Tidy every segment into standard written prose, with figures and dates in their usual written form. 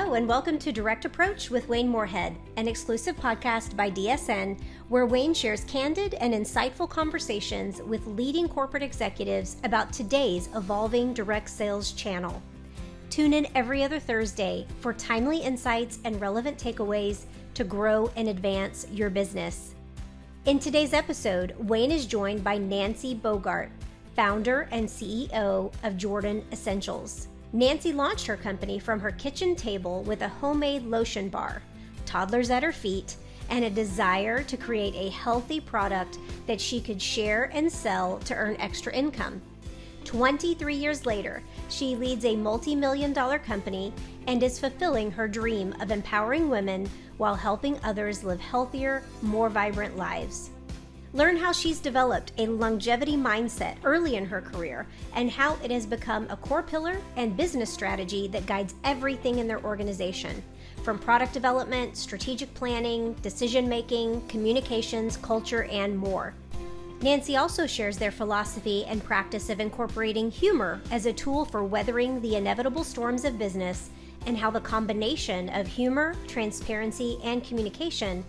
Hello, and welcome to Direct Approach with Wayne Moorehead, an exclusive podcast by DSN, where Wayne shares candid and insightful conversations with leading corporate executives about today's evolving direct sales channel. Tune in every other Thursday for timely insights and relevant takeaways to grow and advance your business. In today's episode, Wayne is joined by Nancy Bogart, founder and CEO of Jordan Essentials. Nancy launched her company from her kitchen table with a homemade lotion bar, toddlers at her feet, and a desire to create a healthy product that she could share and sell to earn extra income. 23 years later, she leads a multi-million-dollar company and is fulfilling her dream of empowering women while helping others live healthier, more vibrant lives. Learn how she's developed a longevity mindset early in her career and how it has become a core pillar and business strategy that guides everything in their organization, from product development, strategic planning, decision-making, communications, culture, and more. Nancy also shares their philosophy and practice of incorporating humor as a tool for weathering the inevitable storms of business, and how the combination of humor, transparency, and communication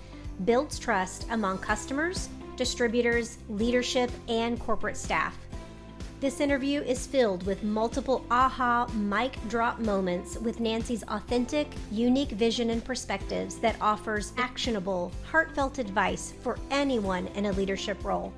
builds trust among customers, distributors, leadership, and corporate staff. This interview is filled with multiple aha mic drop moments with Nancy's authentic, unique vision and perspectives that offers actionable, heartfelt advice for anyone in a leadership role.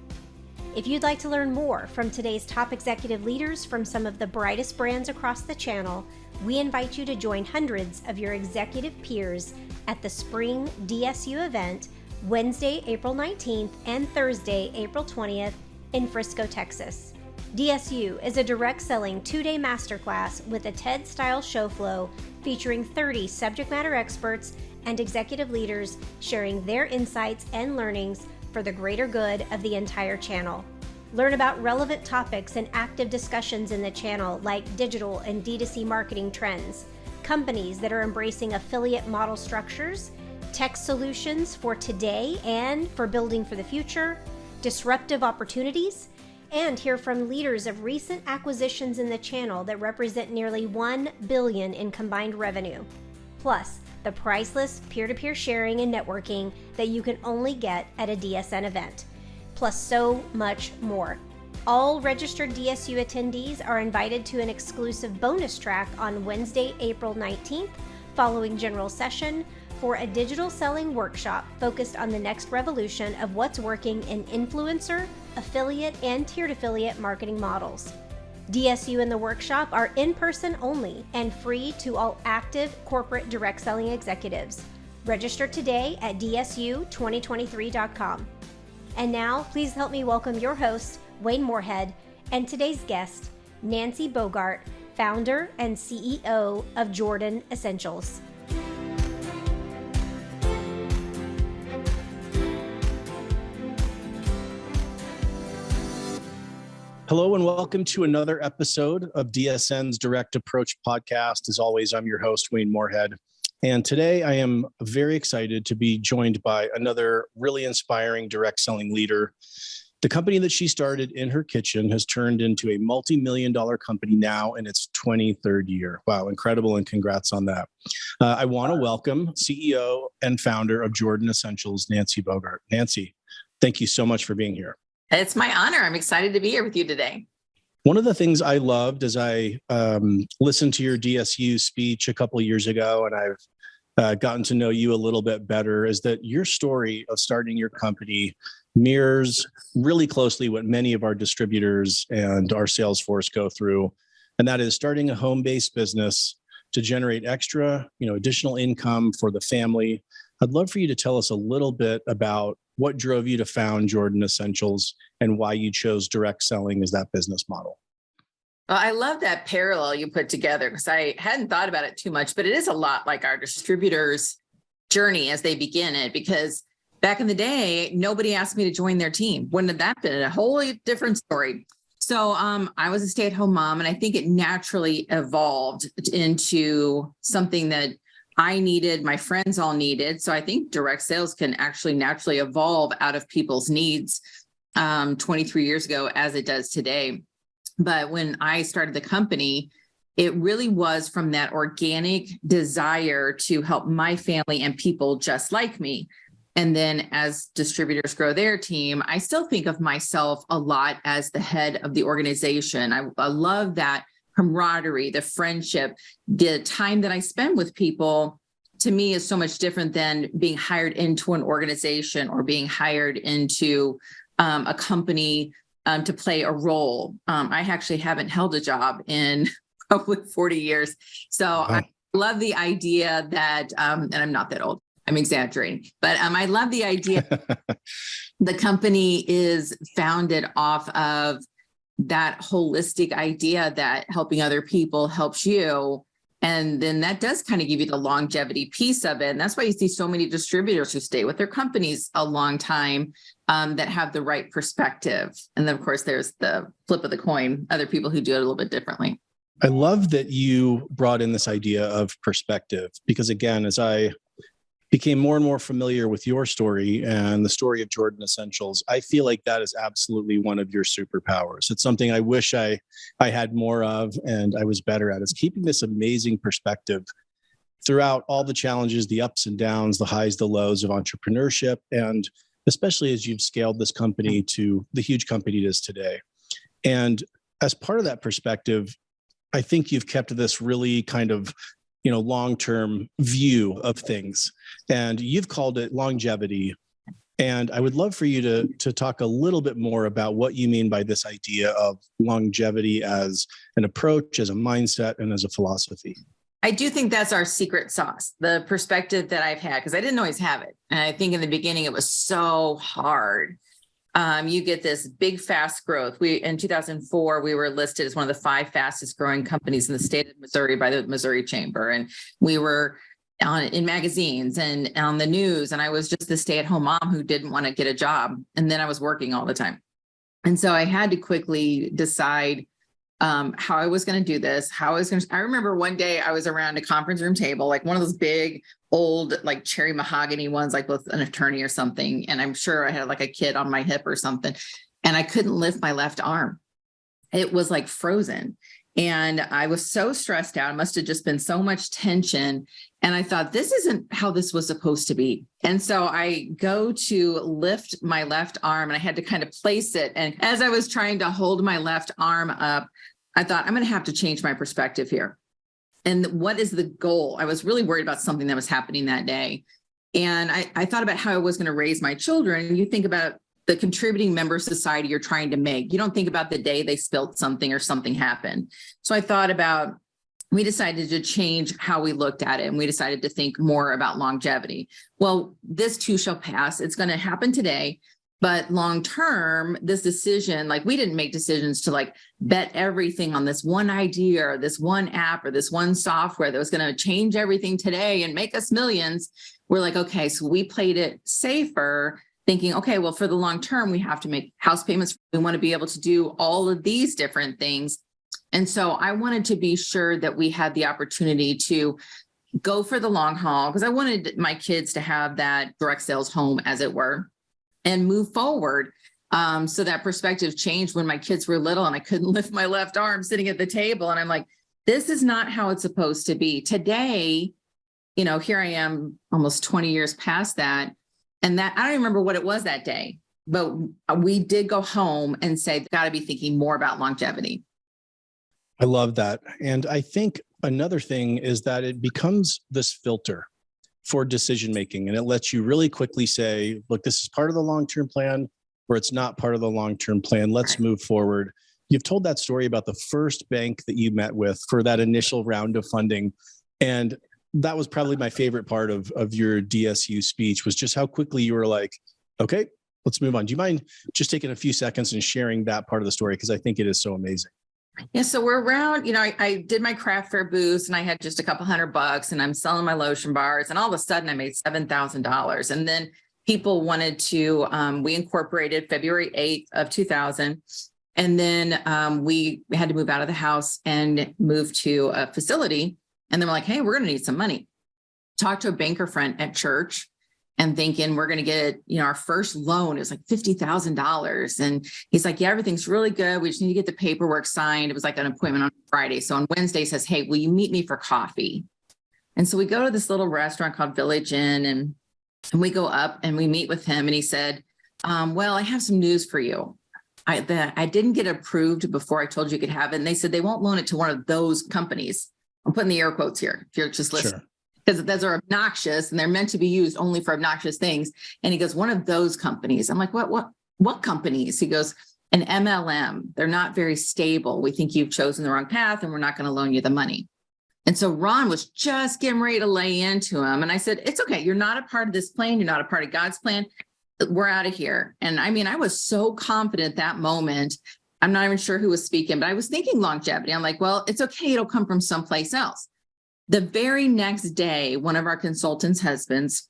If you'd like to learn more from today's top executive leaders from some of the brightest brands across the channel, we invite you to join hundreds of your executive peers at the Spring DSU event Wednesday, April 19th and Thursday, April 20th in Frisco, Texas. DSU is a direct selling 2-day masterclass with a TED-style show flow featuring 30 subject matter experts and executive leaders sharing their insights and learnings for the greater good of the entire channel. Learn about relevant topics and active discussions in the channel like digital and D2C marketing trends, companies that are embracing affiliate model structures, tech solutions for today and for building for the future, disruptive opportunities, and hear from leaders of recent acquisitions in the channel that represent nearly $1 billion in combined revenue. Plus, the priceless peer-to-peer sharing and networking that you can only get at a DSN event. Plus so much more. All registered DSU attendees are invited to an exclusive bonus track on Wednesday, April 19th, following general session, for a digital selling workshop focused on the next revolution of what's working in influencer, affiliate, and tiered affiliate marketing models. DSU and the workshop are in-person only and free to all active corporate direct selling executives. Register today at dsu2023.com. And now, please help me welcome your host, Wayne Moorehead, and today's guest, Nancy Bogart, founder and CEO of Jordan Essentials. Hello and welcome to another episode of DSN's Direct Approach podcast. As always, I'm your host, Wayne Moorehead. And today I am very excited to be joined by another really inspiring direct selling leader. The company that she started in her kitchen has turned into a multi-million-dollar company now in its 23rd year. Wow, incredible, and congrats on that. I want to welcome CEO and founder of Jordan Essentials, Nancy Bogart. Nancy, thank you so much for being here. It's my honor. I'm excited to be here with you today. One of the things I loved as I listened to your DSU speech a couple of years ago, and I've gotten to know you a little bit better, is that your story of starting your company mirrors really closely what many of our distributors and our sales force go through. And that is starting a home-based business to generate extra, additional income for the family. I'd love for you to tell us a little bit about what drove you to found Jordan Essentials and why you chose direct selling as that business model. Well, I love that parallel you put together because I hadn't thought about it too much, but it is a lot like our distributors' journey as they begin it, because back in the day, nobody asked me to join their team. Wouldn't have that been a wholly different story? So I was a stay-at-home mom, and I think it naturally evolved into something that I needed, my friends all needed. So I think direct sales can actually naturally evolve out of people's needs 23 years ago as it does today. But when I started the company, it really was from that organic desire to help my family and people just like me. And then as distributors grow their team, I still think of myself a lot as the head of the organization. I love that camaraderie, the friendship, the time that I spend with people, to me, is so much different than being hired into an organization or being hired into a company to play a role. I actually haven't held a job in probably 40 years. So I love the idea that, and I'm not that old, I'm exaggerating, but I love the idea the company is founded off of that holistic idea that helping other people helps you. And then that does kind of give you the longevity piece of it. And that's why you see so many distributors who stay with their companies a long time, that have the right perspective. And then, of course, there's the flip of the coin, other people who do it a little bit differently. I love that you brought in this idea of perspective, because again, as I became more and more familiar with your story and the story of Jordan Essentials, I feel like that is absolutely one of your superpowers. It's something I wish I had more of and I was better at, is keeping this amazing perspective throughout all the challenges, the ups and downs, the highs, the lows of entrepreneurship, and especially as you've scaled this company to the huge company it is today. And as part of that perspective, I think you've kept this really kind of long-term view of things, and you've called it longevity. And I would love for you to talk a little bit more about what you mean by this idea of longevity as an approach, as a mindset, and as a philosophy. I do think that's our secret sauce, the perspective that I've had, because I didn't always have it. And I think in the beginning, it was so hard. You get this big, fast growth. In 2004, we were listed as one of the 5 fastest growing companies in the state of Missouri by the Missouri Chamber. And we were in magazines and on the news. And I was just the stay-at-home mom who didn't want to get a job. And then I was working all the time. And so I had to quickly decide how I was going to do this, I remember one day I was around a conference room table, like one of those big old, like cherry mahogany ones, like with an attorney or something. And I'm sure I had like a kid on my hip or something. And I couldn't lift my left arm. It was like frozen. And I was so stressed out. It must have just been so much tension. And I thought, this isn't how this was supposed to be. And so I go to lift my left arm and I had to kind of place it. And as I was trying to hold my left arm up, I thought, I'm going to have to change my perspective here. And what is the goal? I was really worried about something that was happening that day. And I thought about how I was going to raise my children. You think about the contributing member of society you're trying to make. You don't think about the day they spilled something or something happened. So I thought about, we decided to change how we looked at it. And we decided to think more about longevity. Well, this too shall pass. It's going to happen today. But long-term, this decision, like we didn't make decisions to like bet everything on this one idea or this one app or this one software that was going to change everything today and make us millions. We're like, okay, so we played it safer, thinking, okay, well, for the long term, we have to make house payments. We want to be able to do all of these different things. And so I wanted to be sure that we had the opportunity to go for the long haul, because I wanted my kids to have that direct sales home, as it were, and move forward. So that perspective changed when my kids were little and I couldn't lift my left arm sitting at the table. And I'm like, this is not how it's supposed to be. Today, here I am almost 20 years past that. And that, I don't remember what it was that day, but we did go home and say, got to be thinking more about longevity. I love that. And I think another thing is that it becomes this filter for decision-making. And it lets you really quickly say, look, this is part of the long-term plan, or it's not part of the long-term plan. Let's move forward. You've told that story about the first bank that you met with for that initial round of funding. And that was probably my favorite part of your DSU speech, was just how quickly you were like, okay, let's move on. Do you mind just taking a few seconds and sharing that part of the story? Because I think it is so amazing. Yeah. So we're around, I did my craft fair booth and I had just a couple $100 and I'm selling my Lotion Bars. And all of a sudden I made $7,000. And then people wanted to, we incorporated February 8th of 2000. And then we had to move out of the house and move to a facility. And then we're like, hey, we're going to need some money. Talked to a banker friend at church. and thinking we're going to get, our first loan is like $50,000. And he's like, yeah, everything's really good. We just need to get the paperwork signed. It was like an appointment on Friday. So on Wednesday he says, hey, will you meet me for coffee? And so we go to this little restaurant called Village Inn, and we go up and we meet with him. And he said, well, I have some news for you. I didn't get approved before I told you could have it. And they said they won't loan it to one of those companies. I'm putting the air quotes here, if you're just listening. Sure. Because those are obnoxious and they're meant to be used only for obnoxious things. And he goes, one of those companies. I'm like, what companies? He goes, an MLM. They're not very stable. We think you've chosen the wrong path and we're not going to loan you the money. And so Ron was just getting ready to lay into him. And I said, it's okay. You're not a part of this plan. You're not a part of God's plan. We're out of here. And I mean, I was so confident that moment. I'm not even sure who was speaking, but I was thinking longevity. I'm like, well, it's okay. It'll come from someplace else. The very next day, one of our consultants' husbands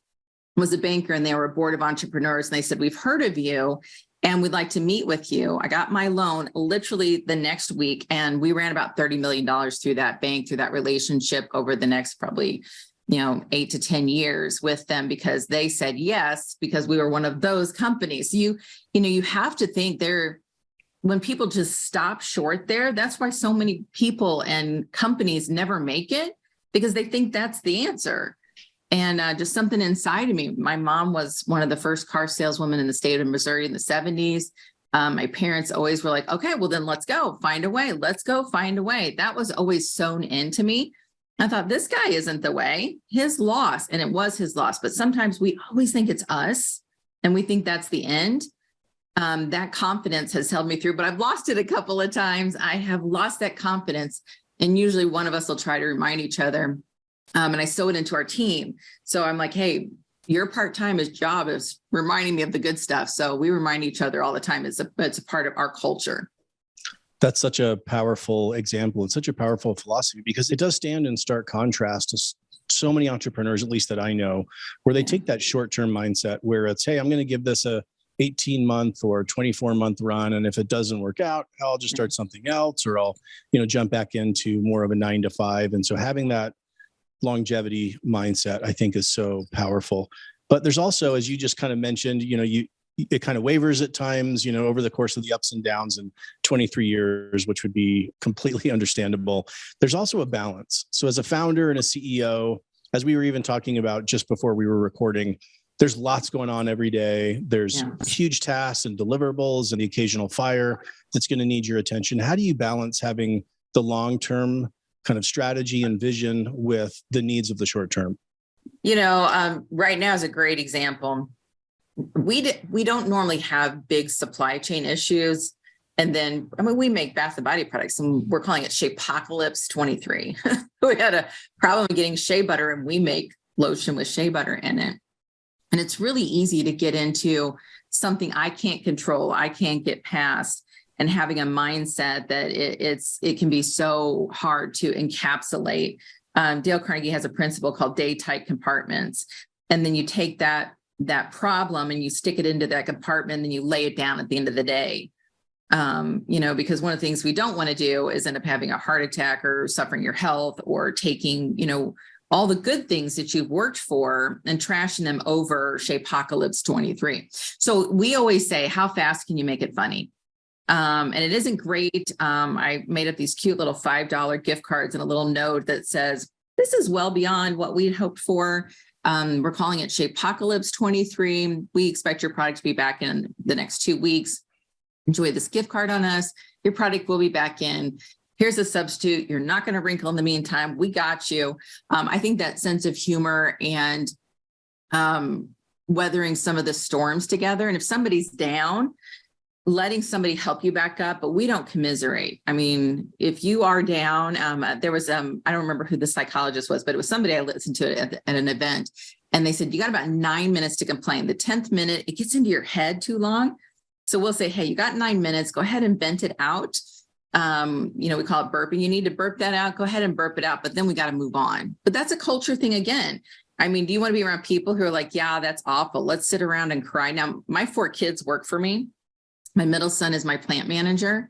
was a banker and they were a board of entrepreneurs. And they said, we've heard of you and we'd like to meet with you. I got my loan literally the next week. And we ran about $30 million through that bank, through that relationship over the next probably 8 to 10 years with them, because they said yes, because we were one of those companies. You have to think when people just stop short there, that's why so many people and companies never make it, because they think that's the answer. And just something inside of me. My mom was one of the first car saleswomen in the state of Missouri in the 70s. My parents always were like, okay, well then let's go find a way. Let's go find a way. That was always sewn into me. I thought, this guy isn't the way. His loss, and it was his loss. But sometimes we always think it's us and we think that's the end. That confidence has held me through, but I've lost it a couple of times. I have lost that confidence. And usually one of us will try to remind each other. And I sew it into our team. So I'm like, hey, your part-time job is reminding me of the good stuff. So we remind each other all the time. It's a part of our culture. That's such a powerful example. It's such a powerful philosophy, because it does stand in stark contrast to so many entrepreneurs, at least that I know, where they take that short-term mindset where it's, hey, I'm going to give this a 18-month or 24-month run. And if it doesn't work out, I'll just start something else, or I'll, jump back into more of a 9 to 5. And so having that longevity mindset, I think, is so powerful. But there's also, as you just kind of mentioned, it kind of wavers at times, over the course of the ups and downs in 23 years, which would be completely understandable. There's also a balance. So as a founder and a CEO, as we were even talking about just before we were recording, there's lots going on every day. There's huge tasks and deliverables and the occasional fire that's going to need your attention. How do you balance having the long-term kind of strategy and vision with the needs of the short term? Right now is a great example. We don't normally have big supply chain issues. And then, we make bath and body products and we're calling it Shapeapocalypse 23. We had a problem getting shea butter and we make lotion with shea butter in it. And it's really easy to get into something I can't control, I can't get past, and having a mindset that it can be so hard to encapsulate. Dale Carnegie has a principle called day tight compartments. And then you take that problem and you stick it into that compartment and then you lay it down at the end of the day. Because one of the things we don't want to do is end up having a heart attack or suffering your health or taking, all the good things that you've worked for and trashing them over Shapeapocalypse 23. So we always say, how fast can you make it funny? And it isn't great. I made up these cute little $5 gift cards and a little note that says, this is well beyond what we'd hoped for. We're calling it Shapeapocalypse 23. We expect your product to be back in the next 2 weeks. Enjoy this gift card on us. Your product will be back in. Here's a substitute. You're not going to wrinkle in the meantime. We got you. I think that sense of humor and weathering some of the storms together. And if somebody's down, letting somebody help you back up, but we don't commiserate. If you are down, there was, I don't remember who the psychologist was, but it was somebody I listened to at an event. And they said, you got about 9 minutes to complain. The 10th minute, it gets into your head too long. So we'll say, hey, you got 9 minutes, go ahead and vent it out. We call it burping. You need to burp that out. Go ahead and burp it out. But then we got to move on. But that's a culture thing again. Do you want to be around people who are like, yeah, that's awful. Let's sit around and cry. Now, my 4 kids work for me. My middle son is my plant manager,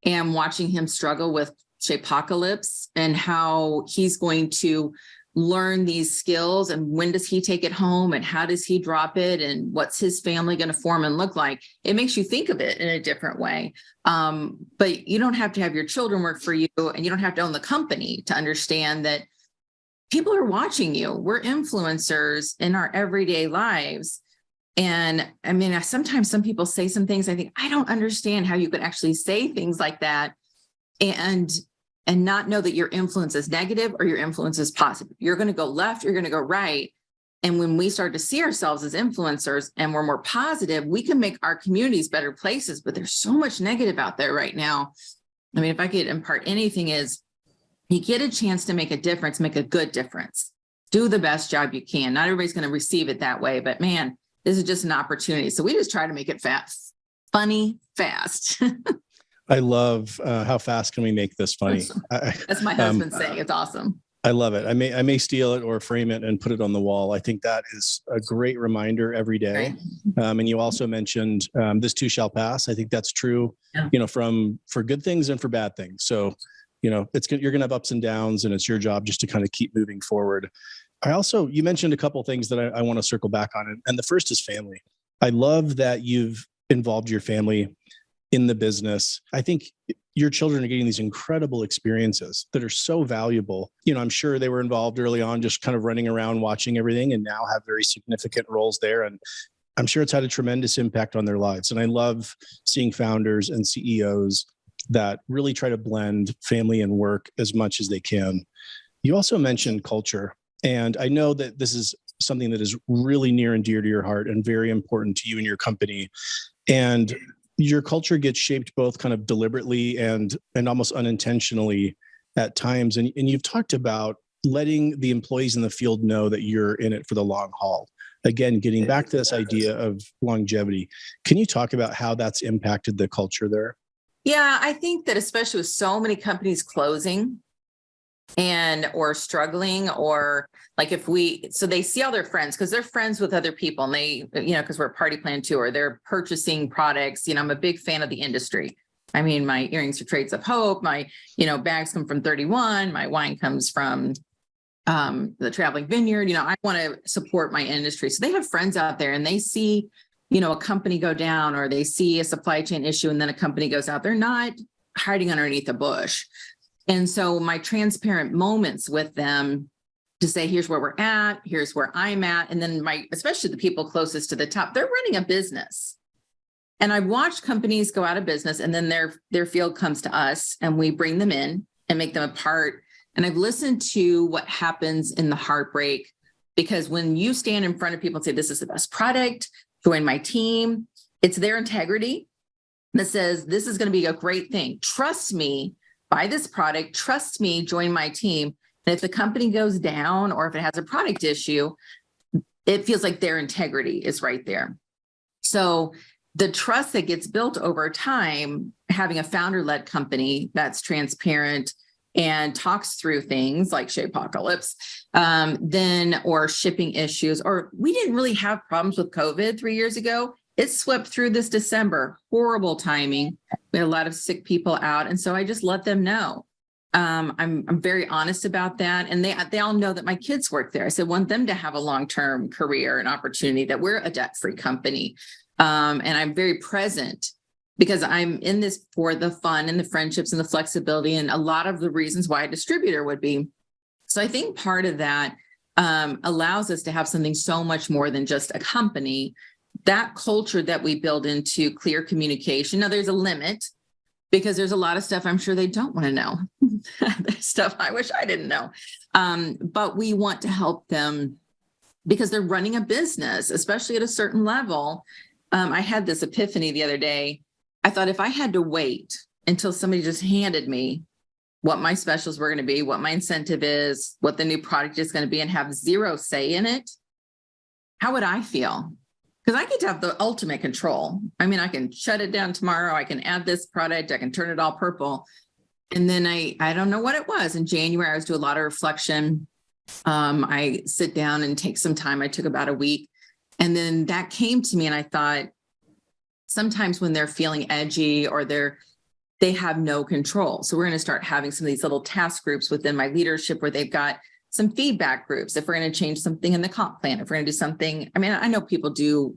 and watching him struggle with Shapeapocalypse and how he's going to learn these skills, and when does he take it home, and how does he drop it, and what's his family going to form and look like, it makes you think of it in a different way. But you don't have to have your children work for you, and you don't have to own the company to understand that people are watching you. We're influencers in our everyday lives. And I mean, sometimes some people say some things, I think, I don't understand how you could actually say things like that and not know that your influence is negative or your influence is positive. You're going to go left, you're going to go right. And when we start to see ourselves as influencers and we're more positive, we can make our communities better places. But there's so much negative out there right now. I mean, if I could impart anything, is you get a chance to make a difference, make a good difference. Do the best job you can. Not everybody's going to receive it that way, but man, this is just an opportunity. So we just try to make it fast, funny, fast. I love how fast can we make this funny? That's my husband saying. It's awesome. I love it. I may steal it or frame it and put it on the wall. I think that is a great reminder every day. Right. And you also mentioned this too shall pass. I think that's true, yeah. For good things and for bad things. So, you're going to have ups and downs, and it's your job just to kind of keep moving forward. You mentioned a couple of things that I want to circle back on. And the first is family. I love that you've involved your family in the business. I think your children are getting these incredible experiences that are so valuable. I'm sure they were involved early on, just kind of running around, watching everything, and now have very significant roles there. And I'm sure it's had a tremendous impact on their lives. And I love seeing founders and CEOs that really try to blend family and work as much as they can. You also mentioned culture. And I know that this is something that is really near and dear to your heart and very important to you and your company. And your culture gets shaped both kind of deliberately and almost unintentionally at times. And you've talked about letting the employees in the field know that you're in it for the long haul. Again, getting back to this idea of longevity. Can you talk about how that's impacted the culture there? Yeah, I think that especially with so many companies closing or struggling, or like so they see all their friends because they're friends with other people, and they, because we're a party plan too, or they're purchasing products. I'm a big fan of the industry. I mean, my earrings are Trades of Hope. My, bags come from 31. My wine comes from the Traveling Vineyard. I want to support my industry. So they have friends out there, and they see, a company go down, or they see a supply chain issue, and then a company goes out. They're not hiding underneath a bush. And so my transparent moments with them to say, here's where we're at, here's where I'm at. And then especially the people closest to the top, they're running a business. And I've watched companies go out of business, and then their field comes to us, and we bring them in and make them a part. And I've listened to what happens in the heartbreak, because when you stand in front of people and say, this is the best product, join my team, it's their integrity that says, this is going to be a great thing. Trust me, buy this product, trust me, join my team. And if the company goes down, or if it has a product issue, it feels like their integrity is right there. So the trust that gets built over time, having a founder-led company that's transparent and talks through things like Shapeocalypse, or shipping issues, or we didn't really have problems with COVID 3 years ago. It swept through this December, horrible timing. We had a lot of sick people out. And so I just let them know. I'm very honest about that. And they all know that my kids work there. I said, want them to have a long-term career and opportunity, that we're a debt-free company. And I'm very present, because I'm in this for the fun and the friendships and the flexibility, and a lot of the reasons why a distributor would be. So I think part of that allows us to have something so much more than just a company. That culture that we build into clear communication. Now, there's a limit, because there's a lot of stuff I'm sure they don't want to know. There's stuff I wish I didn't know. But we want to help them, because they're running a business, especially at a certain level. I had this epiphany the other day. I thought, if I had to wait until somebody just handed me what my specials were going to be, what my incentive is, what the new product is going to be, and have zero say in it, how would I feel? Because I get to have the ultimate control. I mean, I can shut it down tomorrow. I can add this product. I can turn it all purple. And then I don't know what it was. In January, I was doing a lot of reflection. I sit down and take some time. I took about a week. And then that came to me, and I thought, sometimes when they're feeling edgy, or they have no control. So we're going to start having some of these little task groups within my leadership, where they've got some feedback groups. If we're going to change something in the comp plan, if we're going to do something, I mean, I know people do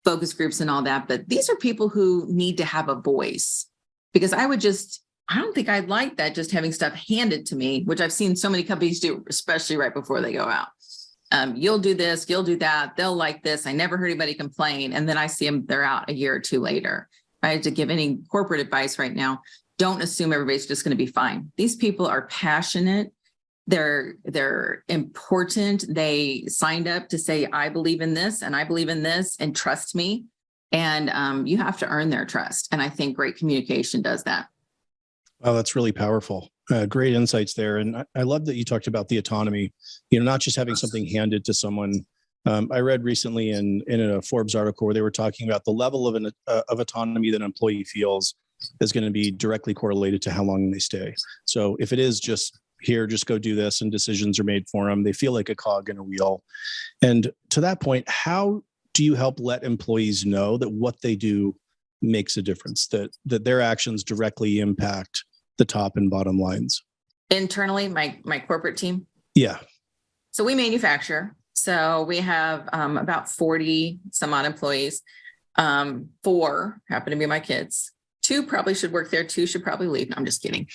focus groups and all that, but these are people who need to have a voice, because I don't think I'd like that, just having stuff handed to me, which I've seen so many companies do, especially right before they go out. You'll do this, you'll do that. They'll like this. I never heard anybody complain. And then I see them, they're out a year or two later. Right? To give any corporate advice right now, don't assume everybody's just going to be fine. These people are passionate. They're important. They signed up to say, I believe in this and I believe in this and trust me. And you have to earn their trust. And I think great communication does that. Wow, that's really powerful. Great insights there. And I love that you talked about the autonomy, not just having something handed to someone. I read recently in a Forbes article where they were talking about the level of autonomy that an employee feels is going to be directly correlated to how long they stay. So if it is just here, just go do this, and decisions are made for them, they feel like a cog in a wheel. And to that point, how do you help let employees know that what they do makes a difference, that their actions directly impact the top and bottom lines? Internally, my corporate team. Yeah. So we manufacture. So we have about 40 some odd employees. 4 happen to be my kids. 2 probably should work there. 2 should probably leave. No, I'm just kidding.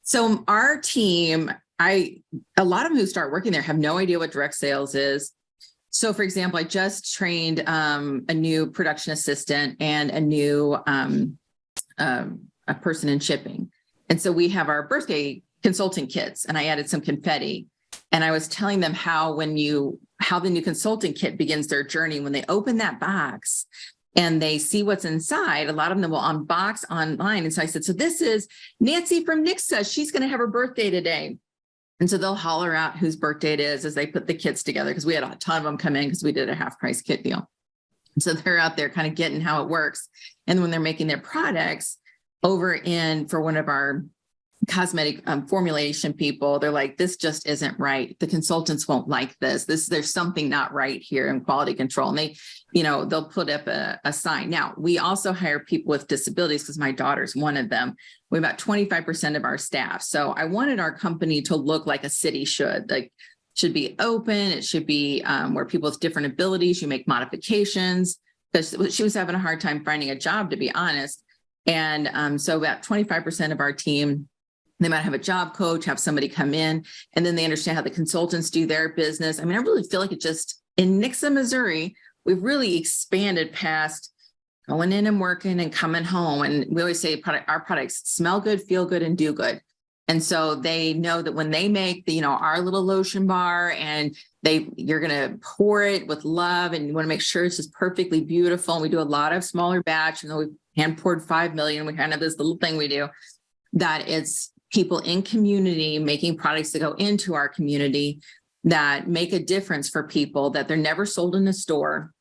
So our team, a lot of them who start working there have no idea what direct sales is. So for example, I just trained a new production assistant and a new a person in shipping. And so we have our birthday consulting kits, and I added some confetti. And I was telling them how the new consulting kit begins their journey. When they open that box and they see what's inside, a lot of them will unbox online. And so I said, so this is Nancy from Nixa. She's going to have her birthday today. And so they'll holler out whose birthday it is as they put the kits together, because we had a ton of them come in because we did a half price kit deal. And so they're out there kind of getting how it works. And when they're making their products over for one of our cosmetic formulation people, they're like, this just isn't right. The consultants won't like this. There's something not right here in quality control. And they, they'll put up a sign. Now, we also hire people with disabilities, because my daughter's one of them. We have about 25% of our staff. So I wanted our company to look like a city should. Like, should be open. It should be where people with different abilities, you make modifications, because she was having a hard time finding a job, to be honest. And so about 25% of our team, they might have a job coach, have somebody come in, and then they understand how the consultants do their business. I mean, I really feel like it just, in Nixa, Missouri, we've really expanded past going in and working and coming home. And we always say our products smell good, feel good, and do good. And so they know that when they make our little lotion bar, and you're going to pour it with love, and you want to make sure it's just perfectly beautiful. And we do a lot of smaller batch, we hand poured 5 million. We kind of this little thing we do, that it's people in community making products that go into our community that make a difference for people, that they're never sold in a store,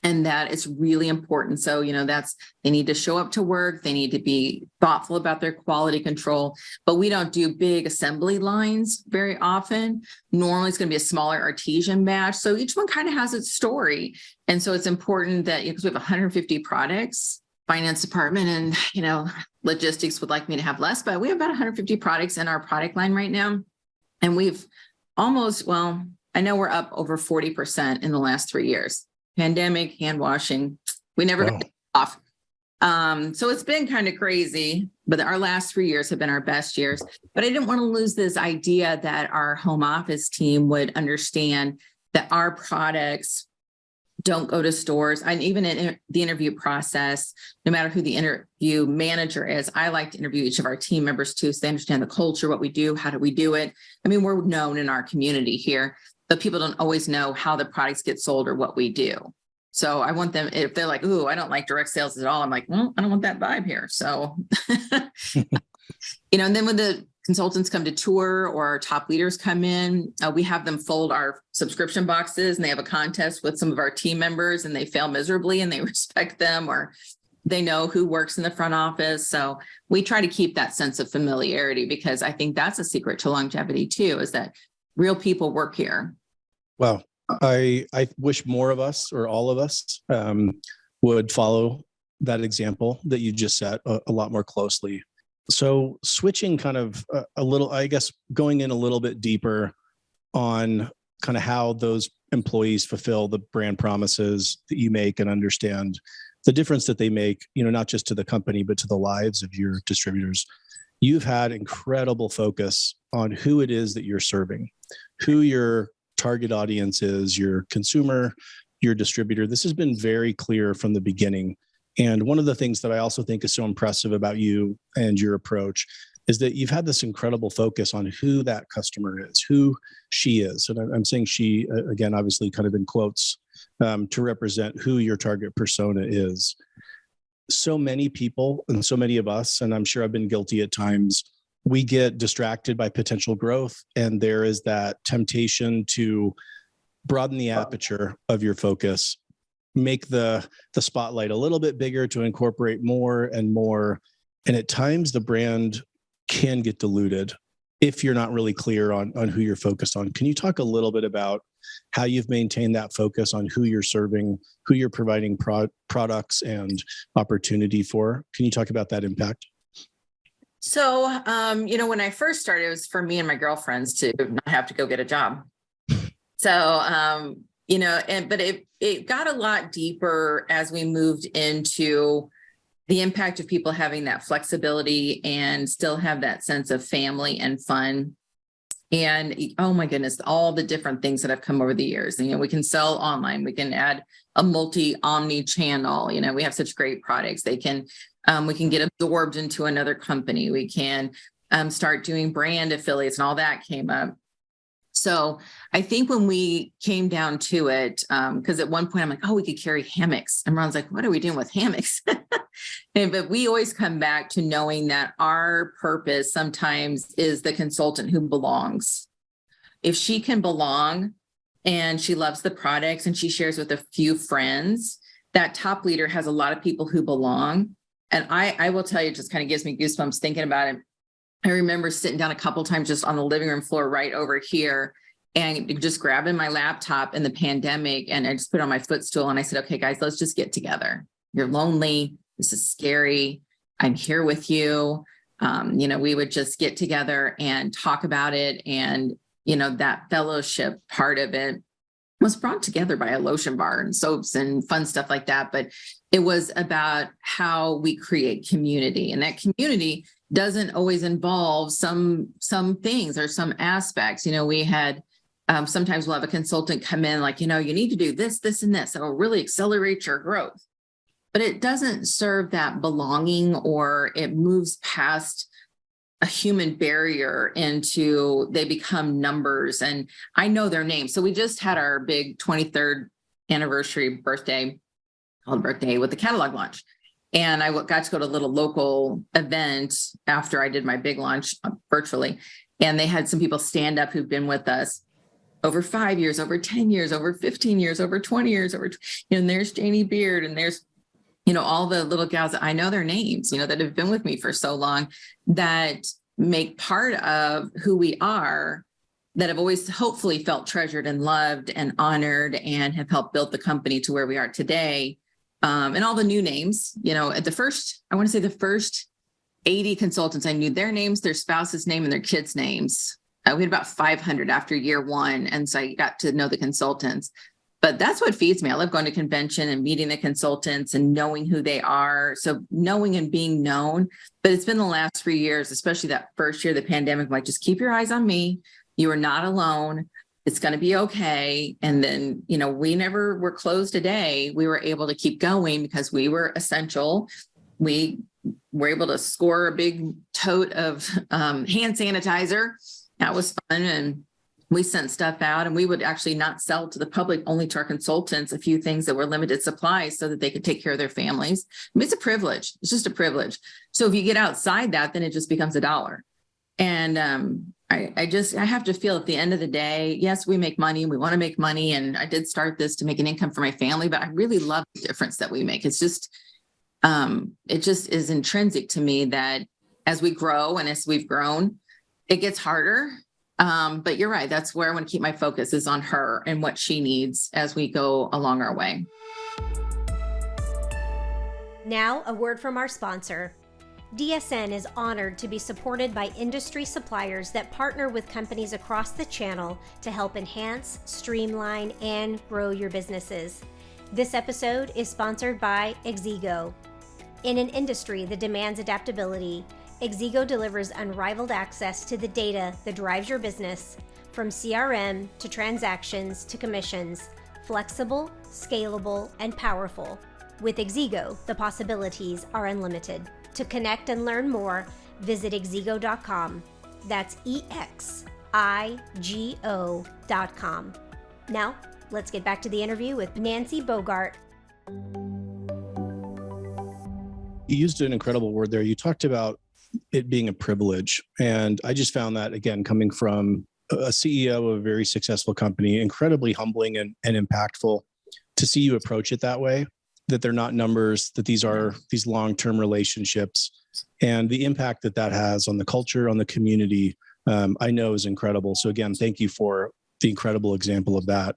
and that it's really important. So, they need to show up to work. They need to be thoughtful about their quality control, but we don't do big assembly lines very often. Normally it's going to be a smaller artesian batch. So each one kind of has its story. And so it's important that, because we have 150 products, finance department and, logistics would like me to have less, but we have about 150 products in our product line right now. And we've I know we're up over 40% in the last 3 years. Pandemic, hand washing, we never got off. So it's been kind of crazy, but our last 3 years have been our best years. But I didn't want to lose this idea that our home office team would understand that our products don't go to stores. And even in the interview process, no matter who the interview manager is, I like to interview each of our team members too, so they understand the culture, what we do, how do we do it. I mean, we're known in our community here, but people don't always know how the products get sold or what we do. So I want them, if they're like, ooh, I don't like direct sales at all, I'm like, well, I don't want that vibe here. So, and then when the consultants come to tour or our top leaders come in, we have them fold our subscription boxes, and they have a contest with some of our team members, and they fail miserably and they respect them, or they know who works in the front office. So we try to keep that sense of familiarity, because I think that's a secret to longevity too, is that real people work here. Well, I wish more of us, or all of us, would follow that example that you just set a lot more closely. So switching kind of a little, I guess, going in a little bit deeper on kind of how those employees fulfill the brand promises that you make and understand the difference that they make, not just to the company, but to the lives of your distributors. You've had incredible focus on who it is that you're serving, who your target audience is, your consumer, your distributor. This has been very clear from the beginning. And one of the things that I also think is so impressive about you and your approach is that you've had this incredible focus on who that customer is, who she is. And I'm saying she, again, obviously kind of in quotes, to represent who your target persona is. So many people and so many of us, and I'm sure I've been guilty at times, we get distracted by potential growth. And there is that temptation to broaden the aperture of your focus, make the spotlight a little bit bigger to incorporate more and more. And at times the brand can get diluted if you're not really clear on who you're focused on. Can you talk a little bit about how you've maintained that focus on who you're serving, who you're providing products and opportunity for? Can you talk about that impact? So, when I first started, it was for me and my girlfriends to not have to go get a job. So, but it got a lot deeper as we moved into the impact of people having that flexibility and still have that sense of family and fun. And oh my goodness, all the different things that have come over the years. We can sell online, we can add a omni channel. We have such great products. We can get absorbed into another company. We can start doing brand affiliates, and all that came up. So I think when we came down to it, because at one point I'm like, oh, we could carry hammocks. And Ron's like, what are we doing with hammocks? But we always come back to knowing that our purpose sometimes is the consultant who belongs. If she can belong and she loves the products and she shares with a few friends, that top leader has a lot of people who belong. And I will tell you, it just kind of gives me goosebumps thinking about it. I remember sitting down a couple of times just on the living room floor right over here and just grabbing my laptop in the pandemic, and I just put it on my footstool and I said, okay, guys, let's just get together. You're lonely. This is scary. I'm here with you. We would just get together and talk about it. And, that fellowship part of it was brought together by a Lotion Bar and soaps and fun stuff like that. But it was about how we create community, and that community doesn't always involve some things or some aspects. We had sometimes we'll have a consultant come in like, you need to do this, this, and this. It'll really accelerate your growth. But it doesn't serve that belonging, or it moves past a human barrier into they become numbers. And I know their names. So we just had our big 23rd anniversary birthday with the catalog launch. And I got to go to a little local event after I did my big launch virtually. And they had some people stand up who've been with us over 5 years, over 10 years, over 15 years, over 20 years, and there's Janie Beard, and there's, all the little gals that I know their names, that have been with me for so long, that make part of who we are, that have always hopefully felt treasured and loved and honored, and have helped build the company to where we are today. And all the new names, at the first 80 consultants, I knew their names, their spouse's name, and their kids' names. We had about 500 after year one. And so I got to know the consultants. But that's what feeds me. I love going to convention and meeting the consultants and knowing who they are. So knowing and being known. But it's been the last 3 years, especially that first year of the pandemic, I'm like, just keep your eyes on me. You are not alone. It's going to be okay. And then, we never were closed a day. We were able to keep going because we were essential. We were able to score a big tote of hand sanitizer. That was fun. And we sent stuff out, and we would actually not sell to the public, only to our consultants, a few things that were limited supplies so that they could take care of their families. It's a privilege. It's just a privilege. So if you get outside that, then it just becomes $1. And I have to feel at the end of the day, yes, we make money. We want to make money. And I did start this to make an income for my family, but I really love the difference that we make. It's just, it just is intrinsic to me that as we grow and as we've grown, it gets harder. But you're right. That's where I want to keep my focus, is on her and what she needs as we go along our way. Now, a word from our sponsor. DSN is honored to be supported by industry suppliers that partner with companies across the channel to help enhance, streamline, and grow your businesses. This episode is sponsored by Exego. In an industry that demands adaptability, Exego delivers unrivaled access to the data that drives your business, from CRM to transactions to commissions, flexible, scalable, and powerful. With Exego, the possibilities are unlimited. To connect and learn more, visit exego.com. That's EXIGO.com. Now, let's get back to the interview with Nancy Bogart. You used an incredible word there. You talked about it being a privilege. And I just found that, again, coming from a CEO of a very successful company, incredibly humbling and impactful to see you approach it that way, that they're not numbers, that these are these long-term relationships, and the impact that that has on the culture, on the community, I know is incredible. So again, thank you for the incredible example of that.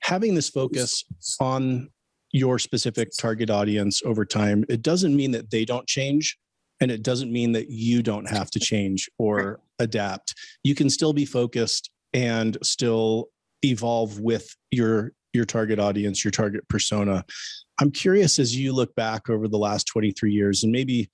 Having this focus on your specific target audience over time, it doesn't mean that they don't change, and it doesn't mean that you don't have to change or adapt. You can still be focused and still evolve with your target audience, your target persona. I'm curious, as you look back over the last 23 years, and maybe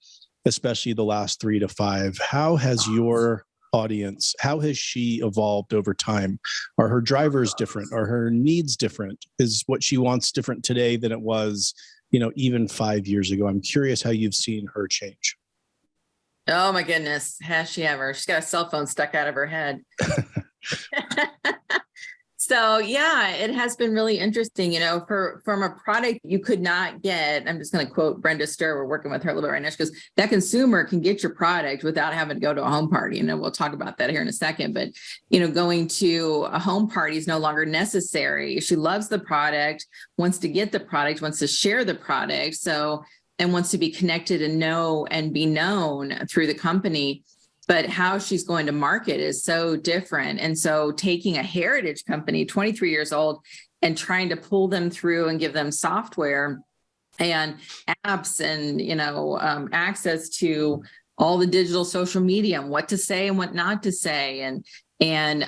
especially the last 3 to 5, how has your audience, how has she evolved over time? Are her drivers different? Are her needs different? Is what she wants different today than it was, even 5 years ago? I'm curious how you've seen her change. Oh my goodness. Has she ever? She's got a cell phone stuck out of her head. So yeah, it has been really interesting, from a product you could not get. I'm just going to quote Brenda Stir. We're working with her a little bit right now. She goes, that consumer can get your product without having to go to a home party. And we'll talk about that here in a second. But, going to a home party is no longer necessary. She loves the product, wants to get the product, wants to share the product. And wants to be connected and know and be known through the company. But how she's going to market is so different. And so taking a heritage company, 23 years old, and trying to pull them through and give them software and apps and, access to all the digital social media and what to say and what not to say. And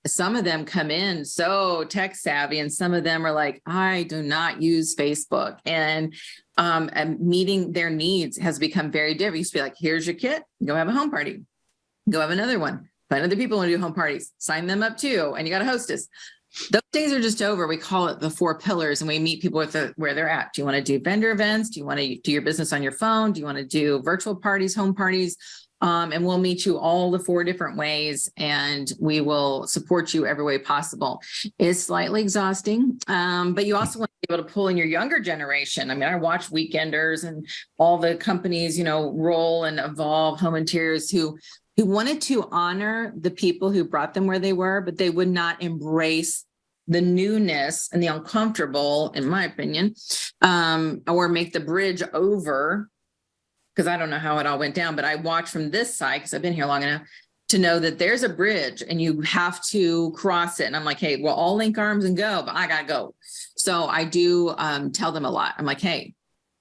some of them come in so tech savvy, and some of them are like, I do not use Facebook. And meeting their needs has become very different. It used to be like, here's your kit, go have a home party, go have another one, find other people who want to do home parties, sign them up too, and you got a hostess. Those days are just over. We call it the 4 pillars, and we meet people where they're at. Do you want to do vendor events? Do you want to do your business on your phone? Do you want to do virtual parties, home parties? And we'll meet you all the 4 different ways, and we will support you every way possible. It's slightly exhausting, but you also want to be able to pull in your younger generation. I mean, I watch Weekenders and all the companies, roll and evolve home interiors who wanted to honor the people who brought them where they were, but they would not embrace the newness and the uncomfortable, in my opinion, or make the bridge over. Because I don't know how it all went down, but I watch from this side, because I've been here long enough to know that there's a bridge and you have to cross it. And I'm like, hey, we'll all link arms and go, but I got to go. So I do tell them a lot. I'm like, hey,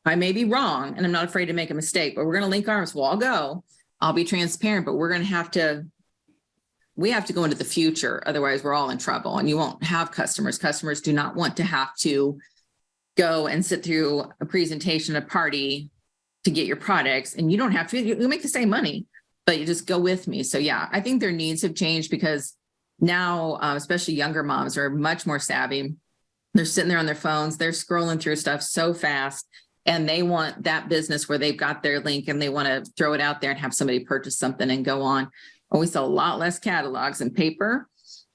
I may be wrong and I'm not afraid to make a mistake, but we're going to link arms. We'll all go. I'll be transparent, but we have to go into the future. Otherwise, we're all in trouble, and you won't have customers. Customers do not want to have to go and sit through a presentation, a party, to get your products, and you don't have to, you make the same money, but you just go with me. So yeah, I think their needs have changed because now, especially younger moms are much more savvy. They're sitting there on their phones, they're scrolling through stuff so fast, and they want that business where they've got their link and they want to throw it out there and have somebody purchase something and go on. And we sell a lot less catalogs and paper,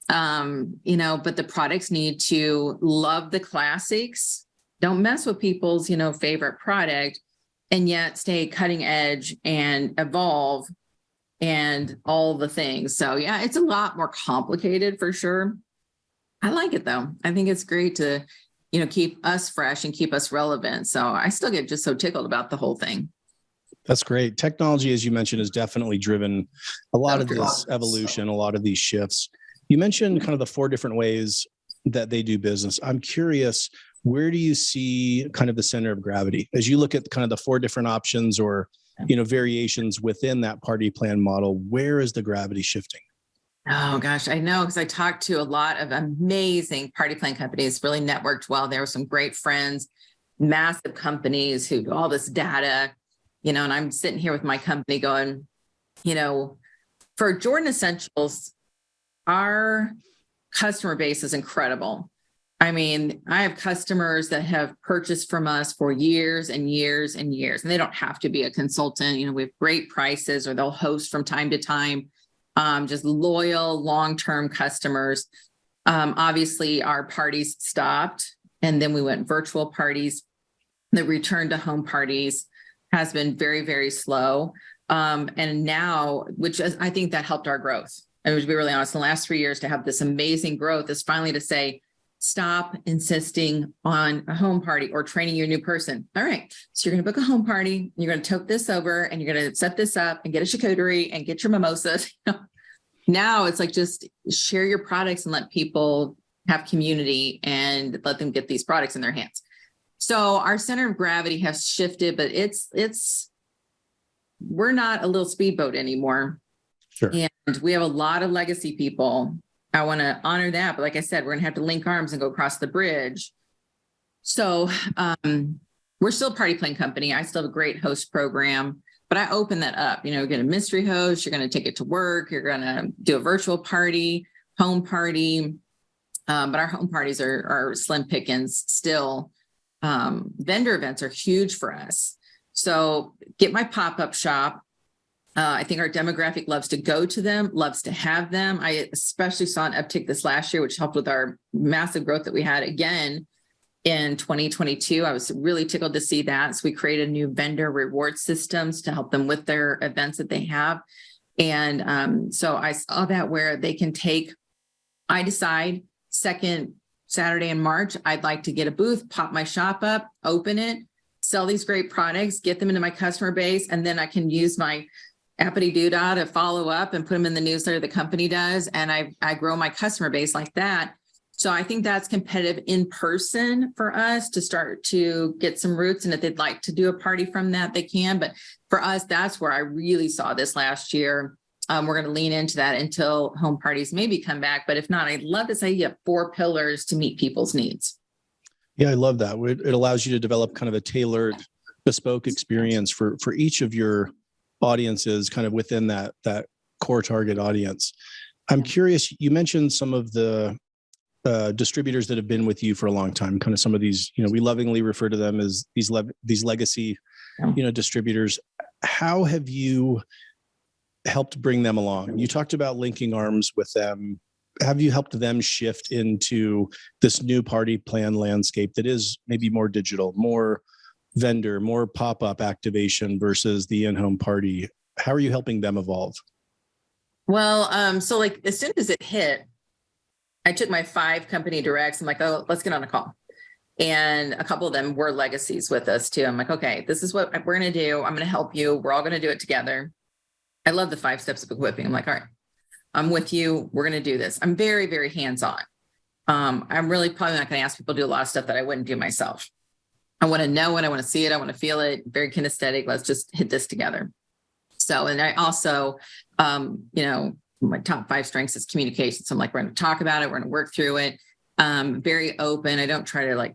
but the products need to love the classics. Don't mess with people's, favorite product, and yet stay cutting edge and evolve and all the things. So yeah, it's a lot more complicated for sure. I like it though. I think it's great to, keep us fresh and keep us relevant. So I still get just so tickled about the whole thing. That's great. Technology, as you mentioned, has definitely driven a lot of this evolution, a lot of these shifts. You mentioned kind of the 4 different ways that they do business. I'm curious, where do you see kind of the center of gravity as you look at kind of the 4 different options or variations within that party plan model. Where is the gravity shifting? Oh gosh, I know, because I talked to a lot of amazing party plan companies, really networked well. There were some great friends, massive companies who do all this data, and I'm sitting here with my company going, for Jordan Essentials, our customer base is incredible. I mean, I have customers that have purchased from us for years and years and years, and they don't have to be a consultant. We have great prices, or they'll host from time to time. Just loyal, long-term customers. Obviously, our parties stopped, and then we went virtual parties. The return to home parties has been very, very slow. And now, I think that helped our growth. And to be really honest, in the last 3 years, to have this amazing growth is finally to say, stop insisting on a home party or training your new person. All right, so you're going to book a home party, you're going to tote this over, and you're going to set this up and get a charcuterie and get your mimosas. Now it's like, just share your products and let people have community and let them get these products in their hands. So our center of gravity has shifted, but we're not a little speedboat anymore. Sure. And we have a lot of legacy people. I want to honor that. But like I said, we're going to have to link arms and go across the bridge. So we're still a party plan company. I still have a great host program, but I open that up. You're going to mystery host, you're going to take it to work, you're going to do a virtual party, home party. But our home parties are slim pickings still. Vendor events are huge for us. So get my pop-up shop. I think our demographic loves to go to them, loves to have them. I especially saw an uptick this last year, which helped with our massive growth that we had again in 2022. I was really tickled to see that. So we created new vendor reward systems to help them with their events that they have. And so I saw that where they can I decide second Saturday in March, I'd like to get a booth, pop my shop up, open it, sell these great products, get them into my customer base, and then I can use my appity doodah to follow up and put them in the newsletter the company does. And I grow my customer base like that. So I think that's competitive in person for us to start to get some roots. And if they'd like to do a party from that, they can. But for us, that's where I really saw this last year. We're going to lean into that until home parties maybe come back. But if not, I'd love to say you have 4 pillars to meet people's needs. Yeah, I love that. It allows you to develop kind of a tailored, bespoke experience for each of your audiences kind of within that core target audience. I'm curious, you mentioned some of the distributors that have been with you for a long time, kind of some of these, we lovingly refer to them as these legacy, distributors. How have you helped bring them along? You talked about linking arms with them. Have you helped them shift into this new party plan landscape that is maybe more digital, more vendor, more pop-up activation versus the in-home party? How are you helping them evolve? Well, so like as soon as it hit, I took my 5 company directs. I'm like, oh, let's get on a call. And a couple of them were legacies with us too. I'm like, okay, this is what we're going to do. I'm going to help you. We're all going to do it together. I love the 5 steps of equipping. I'm like, all right, I'm with you. We're going to do this. I'm very, very hands-on. I'm really probably not going to ask people to do a lot of stuff that I wouldn't do myself. I want to know it. I want to see it. I want to feel it. Very kinesthetic. Let's just hit this together. So, and I also, my top 5 strengths is communication. So I'm like, we're going to talk about it. We're going to work through it. Very open. I don't try to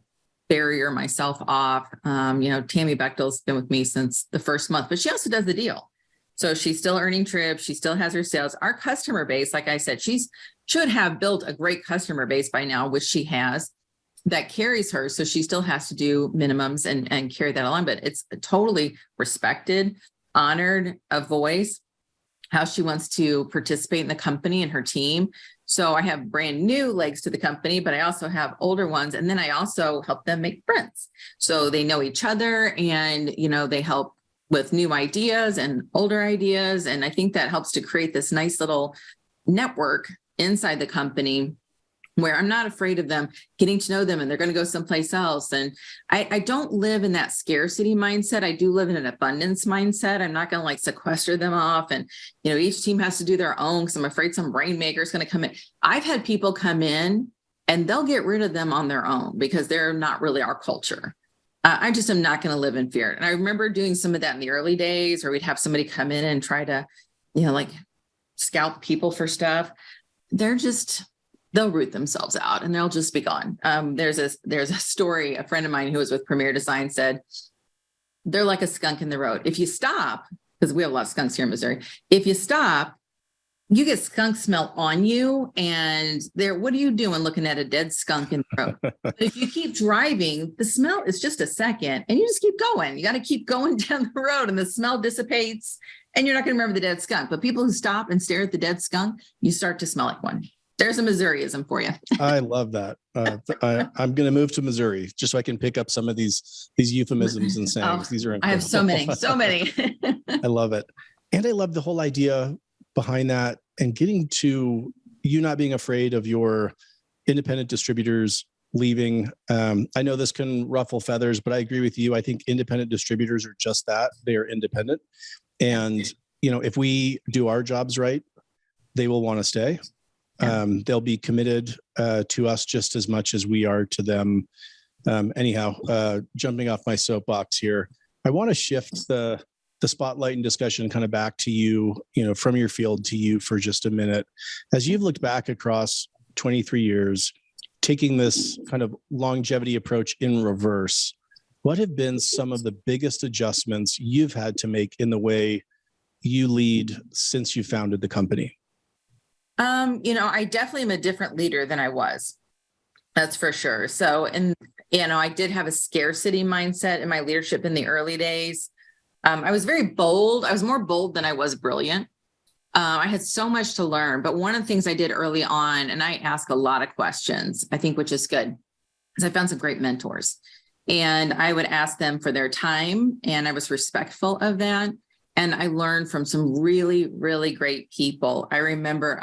barrier myself off. Tammy Bechtel's been with me since the first month, but she also does the deal. So she's still earning trips. She still has her sales. Our customer base, like I said, should have built a great customer base by now, which she has. That carries her. So she still has to do minimums and carry that along, but it's totally respected, honored, a voice, how she wants to participate in the company and her team. So I have brand new legs to the company, but I also have older ones. And then I also help them make friends. So they know each other and, they help with new ideas and older ideas. And I think that helps to create this nice little network inside the company where I'm not afraid of them getting to know them and they're going to go someplace else. And I don't live in that scarcity mindset. I do live in an abundance mindset. I'm not going to sequester them off. And, each team has to do their own because I'm afraid some rainmaker is going to come in. I've had people come in and they'll get rid of them on their own because they're not really our culture. I just am not going to live in fear. And I remember doing some of that in the early days, where we'd have somebody come in and try to, like scout people for stuff. They'll root themselves out and they'll just be gone. There's a story, a friend of mine who was with Premier Design said, they're like a skunk in the road. If you stop, because we have a lot of skunks here in Missouri, if you stop, you get skunk smell on you, and what are you doing looking at a dead skunk in the road? But if you keep driving, the smell is just a second and you just keep going. You got to keep going down the road and the smell dissipates and you're not going to remember the dead skunk. But people who stop and stare at the dead skunk, you start to smell like one. There's a Missouriism for you. I love that. I'm going to move to Missouri just so I can pick up some of these euphemisms and sayings. These are incredible. I have so many. I love it. And I love the whole idea behind that, and getting to you not being afraid of your independent distributors leaving. I know this can ruffle feathers, but I agree with you. I think independent distributors are just that. They are independent. And, if we do our jobs right, they will want to stay. They'll be committed to us just as much as we are to them. Anyhow, jumping off my soapbox here, I want to shift the spotlight and discussion kind of back to you, from your field to you for just a minute. As you've looked back across 23 years, taking this kind of longevity approach in reverse, what have been some of the biggest adjustments you've had to make in the way you lead since you founded the company? I definitely am a different leader than I was. That's for sure. So, I did have a scarcity mindset in my leadership in the early days. I was very bold. I was more bold than I was brilliant. I had so much to learn, but one of the things I did early on, and I ask a lot of questions, I think, which is good, is I found some great mentors, and I would ask them for their time, and I was respectful of that. And I learned from some really, really great people. I remember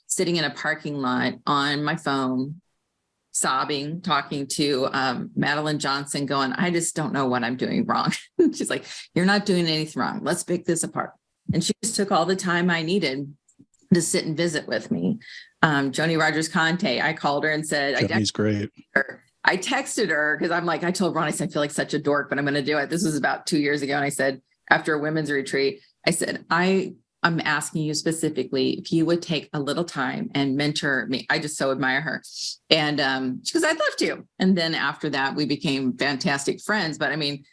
sitting in a parking lot on my phone, sobbing, talking to Madeline Johnson, going, I just don't know what I'm doing wrong. She's like, you're not doing anything wrong. Let's pick this apart. And she just took all the time I needed to sit and visit with me. Joni Rogers Conte, I called her and said, Joni's great. I texted her because I'm like, I told Ron, I said, I feel like such a dork, but I'm going to do it. This was about 2 years ago. And I said, after a women's retreat, I said, I'm asking you specifically if you would take a little time and mentor me. I just so admire her. And she goes, I'd love to. And then after that, we became fantastic friends. But I mean,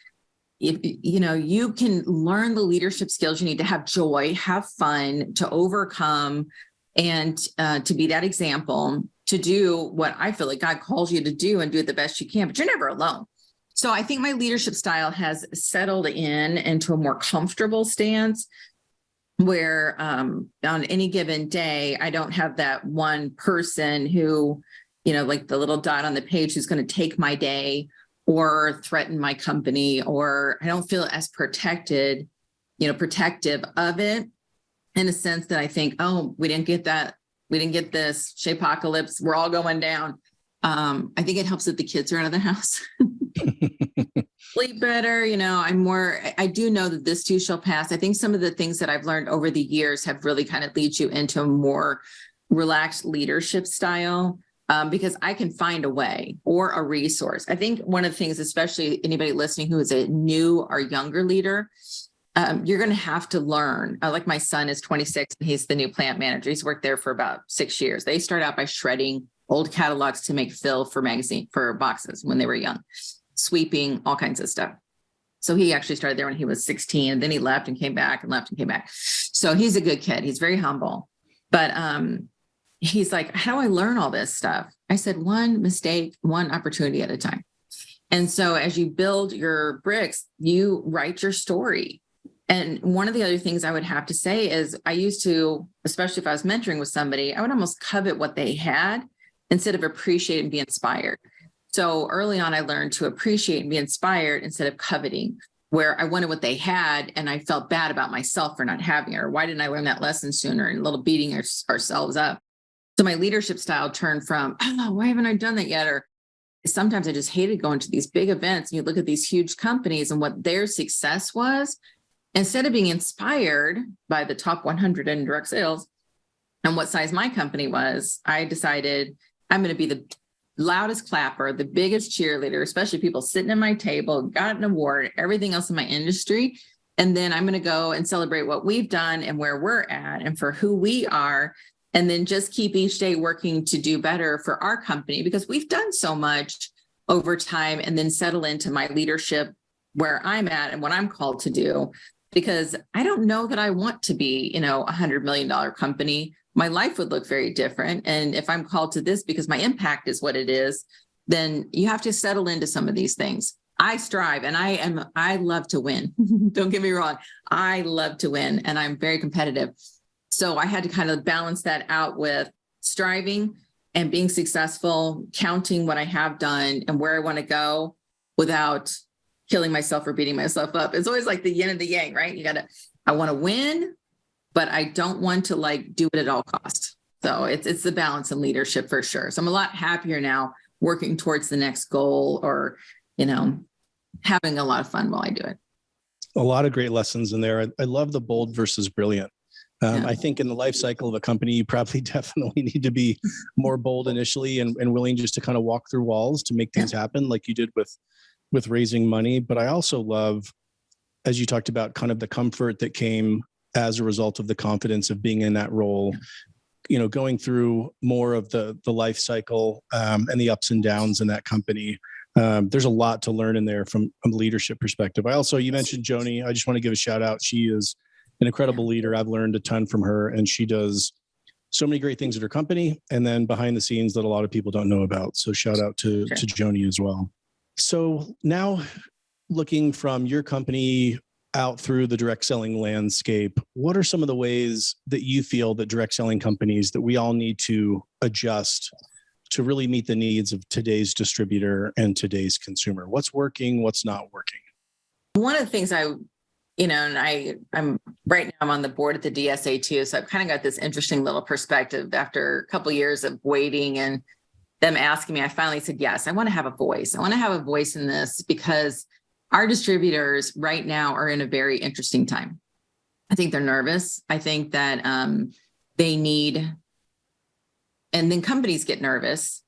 if you can learn the leadership skills you need to have joy, have fun, to overcome, and to be that example, to do what I feel like God calls you to do and do it the best you can, but you're never alone. So I think my leadership style has settled into a more comfortable stance, where on any given day, I don't have that one person who, like the little dot on the page, who's going to take my day or threaten my company, or I don't feel as protective of it, in a sense that I think, oh, we didn't get that. We didn't get this shapeocalypse. We're all going down. I think it helps that the kids are out of the house. Sleep better. I do know that this too shall pass. I think some of the things that I've learned over the years have really kind of lead you into a more relaxed leadership style, because I can find a way or a resource. I think one of the things, especially anybody listening who is a new or younger leader, you're going to have to learn. Like my son is 26 and he's the new plant manager. He's worked there for about 6 years. They start out by shredding old catalogs to make fill for boxes when they were young, sweeping, all kinds of stuff. So he actually started there when he was 16, and then he left and came back and left and came back. So he's a good kid. He's very humble, but he's like, how do I learn all this stuff? I said, one mistake, one opportunity at a time. And so as you build your bricks, you write your story. And one of the other things I would have to say is I used to, especially if I was mentoring with somebody, I would almost covet what they had instead of appreciate and be inspired. So early on, I learned to appreciate and be inspired instead of coveting, where I wanted what they had and I felt bad about myself for not having it. Or why didn't I learn that lesson sooner? And a little beating ourselves up. So my leadership style turned from, oh, why haven't I done that yet? Or sometimes I just hated going to these big events, and you look at these huge companies and what their success was. Instead of being inspired by the top 100 in direct sales and what size my company was, I decided I'm going to be loudest clapper, the biggest cheerleader, especially people sitting at my table, got an award, everything else in my industry. And then I'm going to go and celebrate what we've done and where we're at and for who we are. And then just keep each day working to do better for our company, because we've done so much over time, and then settle into my leadership where I'm at and what I'm called to do. Because I don't know that I want to be, $100 million company. My life would look very different. And if I'm called to this because my impact is what it is, then you have to settle into some of these things. I strive and I love to win. Don't get me wrong. I love to win and I'm very competitive. So I had to kind of balance that out with striving and being successful, counting what I have done and where I want to go without killing myself or beating myself up. It's always like the yin and the yang, right? I want to win, but I don't want to do it at all costs. So it's the balance in leadership for sure. So I'm a lot happier now working towards the next goal, or, having a lot of fun while I do it. A lot of great lessons in there. I love the bold versus brilliant. I think in the life cycle of a company, you probably definitely need to be more bold initially and willing just to kind of walk through walls to make things happen, like you did with raising money. But I also love, as you talked about, kind of the comfort that came as a result of the confidence of being in that role, going through more of the life cycle and the ups and downs in that company. There's a lot to learn in there from a leadership perspective. You mentioned Joni. I just want to give a shout out. She is an incredible leader. I've learned a ton from her, and she does so many great things at her company and then behind the scenes that a lot of people don't know about. So shout out to Joni as well. So now, looking from your company out through the direct selling landscape, what are some of the ways that you feel that direct selling companies, that we all need to adjust to really meet the needs of today's distributor and today's consumer? What's working? What's not working? One of the things I'm right now, I'm on the board at the DSA too. So I've kind of got this interesting little perspective after a couple of years of waiting and them asking me. I finally said, yes, I want to have a voice. I want to have a voice in this because our distributors right now are in a very interesting time. I think they're nervous. I think that they need, and then companies get nervous,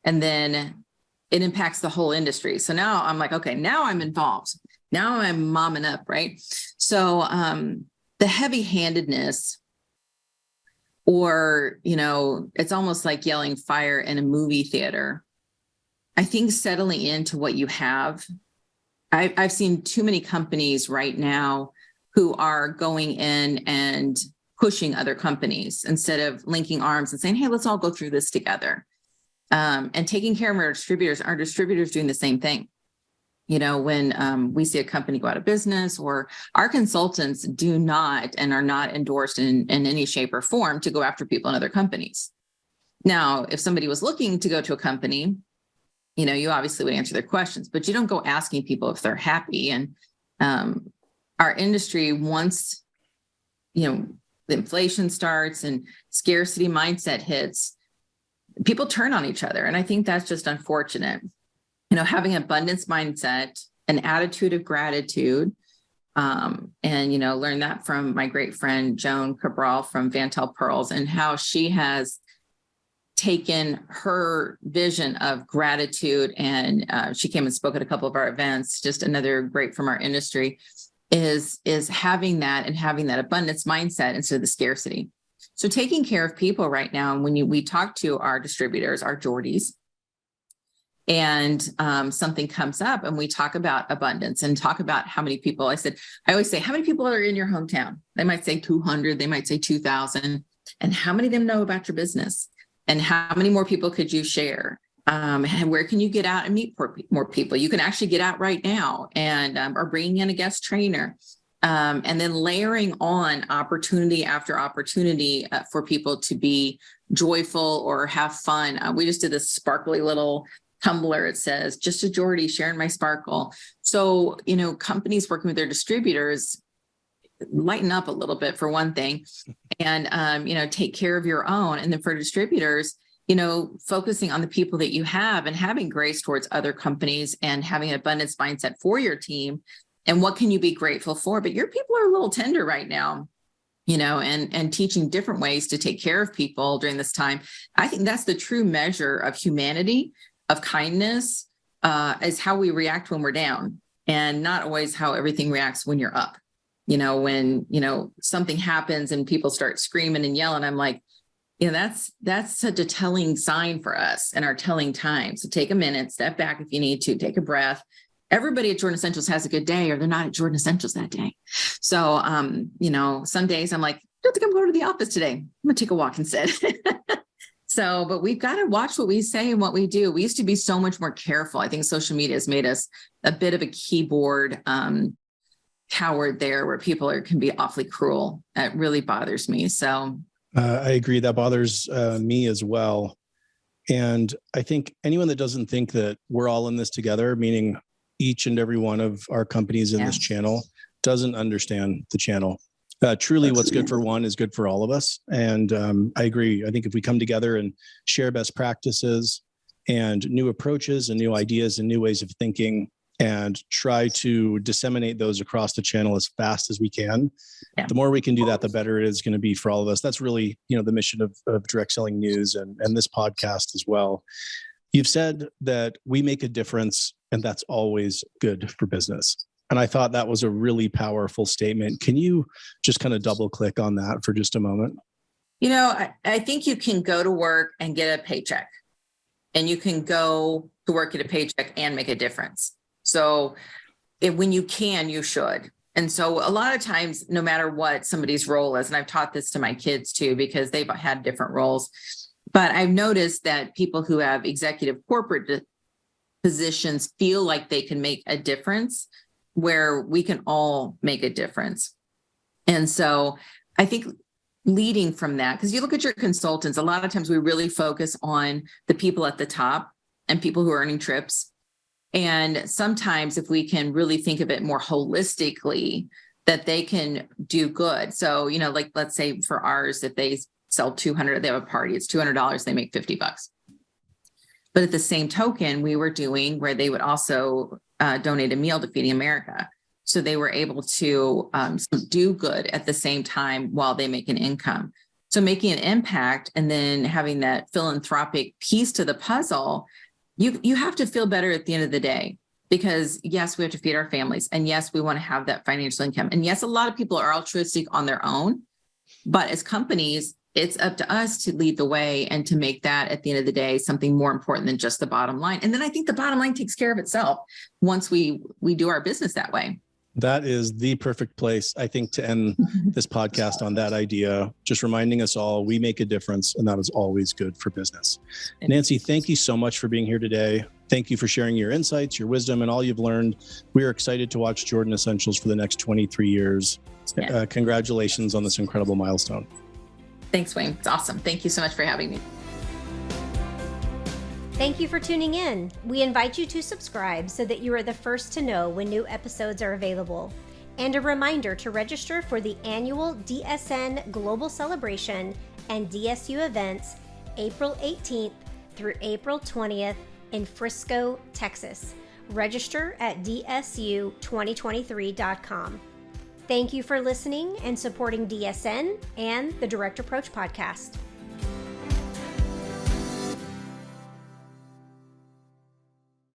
and then it impacts the whole industry. So now I'm like, okay, now I'm involved. Now I'm momming up, right? So the heavy-handedness, or, it's almost like yelling fire in a movie theater. I think settling into what you have, I've seen too many companies right now who are going in and pushing other companies instead of linking arms and saying, hey, let's all go through this together. And taking care of our distributors doing the same thing. When we see a company go out of business, or our consultants do not and are not endorsed in any shape or form to go after people in other companies. Now, if somebody was looking to go to a company, you obviously would answer their questions, but you don't go asking people if they're happy. And our industry, once, the inflation starts and scarcity mindset hits, people turn on each other. And I think that's just unfortunate. Having an abundance mindset, an attitude of gratitude, and, learn that from my great friend, Joan Cabral from Vantel Pearls, and how she has taken her vision of gratitude. And she came and spoke at a couple of our events, just another great from our industry, is having that and having that abundance mindset instead of the scarcity. So taking care of people right now, and when we talk to our distributors, our Geordies, and something comes up and we talk about abundance and talk about how many people, I always say, how many people are in your hometown? They might say 200, they might say 2,000. And how many of them know about your business? And how many more people could you share? And where can you get out and meet more people? You can actually get out right now and or bringing in a guest trainer. And then layering on opportunity after opportunity for people to be joyful or have fun. We just did this sparkly little tumbler. It says, just a Geordie sharing my sparkle. So, companies working with their distributors, lighten up a little bit for one thing, and, take care of your own. And then for distributors, focusing on the people that you have and having grace towards other companies and having an abundance mindset for your team. And what can you be grateful for? But your people are a little tender right now, and teaching different ways to take care of people during this time. I think that's the true measure of humanity. of kindness is how we react when we're down, and not always how everything reacts when you're up. When, something happens and people start screaming and yelling, I'm like, that's such a telling sign for us and our telling time. So take a minute, step back if you need to, take a breath. Everybody at Jordan Essentials has a good day, or they're not at Jordan Essentials that day. So, some days I'm like, I don't think I'm going to the office today. I'm going to take a walk instead. So, but we've got to watch what we say and what we do. We used to be so much more careful. I think social media has made us a bit of a keyboard coward there, where people can be awfully cruel. It really bothers me. So I agree. That bothers me as well. And I think anyone that doesn't think that we're all in this together, meaning each and every one of our companies in this channel, doesn't understand the channel. Truly, what's good for one is good for all of us. And I agree. I think if we come together and share best practices and new approaches and new ideas and new ways of thinking, and try to disseminate those across the channel as fast as we can, the more we can do that, the better it is going to be for all of us. That's really, the mission of Direct Selling News and this podcast as well. You've said that we make a difference, and that's always good for business. And I thought that was a really powerful statement. Can you just kind of double click on that for just a moment? I think you can go to work and get a paycheck, and you can go to work, get a paycheck, and make a difference. So when you can, you should. And so a lot of times, no matter what somebody's role is, and I've taught this to my kids too, because they've had different roles, but I've noticed that people who have executive corporate positions feel like they can make a difference, where we can all make a difference. And so I think leading from that, because you look at your consultants, a lot of times we really focus on the people at the top and people who are earning trips. And sometimes if we can really think of it more holistically, that they can do good. So, like, let's say for ours, if they sell 200, they have a party, it's $200, they make $50. But at the same token, we were doing where they would also donate a meal to Feeding America. So they were able to do good at the same time while they make an income. So making an impact and then having that philanthropic piece to the puzzle, you have to feel better at the end of the day, because yes, we have to feed our families. And yes, we want to have that financial income. And yes, a lot of people are altruistic on their own, but as companies, it's up to us to lead the way and to make that at the end of the day, something more important than just the bottom line. And then I think the bottom line takes care of itself once we do our business that way. That is the perfect place, I think, to end this podcast on that idea, just reminding us all we make a difference, and that is always good for business. Nancy, thank you so much for being here today. Thank you for sharing your insights, your wisdom, and all you've learned. We are excited to watch Jordan Essentials for the next 23 years. Yeah. Congratulations on this incredible milestone. Thanks, Wayne. It's awesome. Thank you so much for having me. Thank you for tuning in. We invite you to subscribe so that you are the first to know when new episodes are available. And a reminder to register for the annual DSN Global Celebration and DSU events April 18th through April 20th in Frisco, Texas. Register at dsu2023.com. Thank you for listening and supporting DSN and the Direct Approach Podcast.